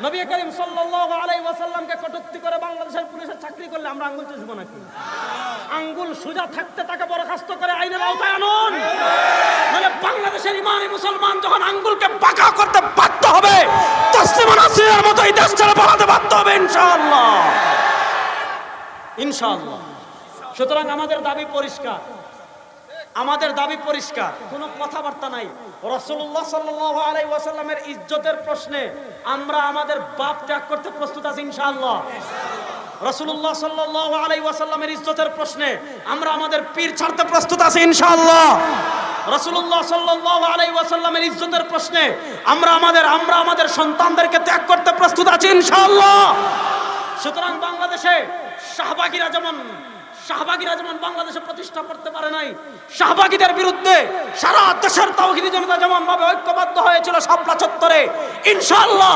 নবী করিম সাল্লাল্লাহু আলাইহি ওয়াসাল্লামকে কটূক্তি করে বাংলাদেশের পুলিশের চাকরি করলে আমরা আঙ্গুল চুষবো নাকি? আঙ্গুল সোজা থাকতে তাকে বরখাস্ত করে আইনের আওতায় আনুন। মানে বাংলাদেশের ইমানি মুসলমান যখন আঙ্গুলকে বাঁকা করতে বাধ্য হবে, তাসলিমা নাসরিনের মতো এই দেশ ছেড়ে পালাতে বাধ্য হবে ইনশাআল্লাহ, ইনশাআল্লাহ। সুতরাং আমাদের দাবি পরিষ্কার, আমাদের দাবি পরিষ্কার, কোনো কথাবার্তা নাই। রাসূলুল্লাহ সাল্লাল্লাহু আলাইহি ওয়াসাল্লামের ইজ্জতের প্রশ্নে আমরা আমাদের বাপ ত্যাগ করতে প্রস্তুত আছি ইনশাআল্লাহ। রাসূলুল্লাহ সাল্লাল্লাহু আলাইহি ওয়াসাল্লামের ইজ্জতের প্রশ্নে আমরা আমাদের পীর ছাড়তে প্রস্তুত আছি ইনশাআল্লাহ। রাসূলুল্লাহ সাল্লাল্লাহু আলাইহি ওয়াসাল্লামের ইজ্জতের প্রশ্নে আমরা আমাদের সন্তানদেরকে ত্যাগ করতে প্রস্তুত আছি ইনশাআল্লাহ। সুতরাং বাংলাদেশে শাহবাগীরা যেমন বাংলাদেশে প্রতিষ্ঠা করতে পারে নাই, শাহবাগীদের বিরুদ্ধে সারা দেশের তাওহীদি জনতা যেমন ভাবে ঐক্যবদ্ধ হয়েছিল শাপলা চত্বরে, ইনশাআল্লাহ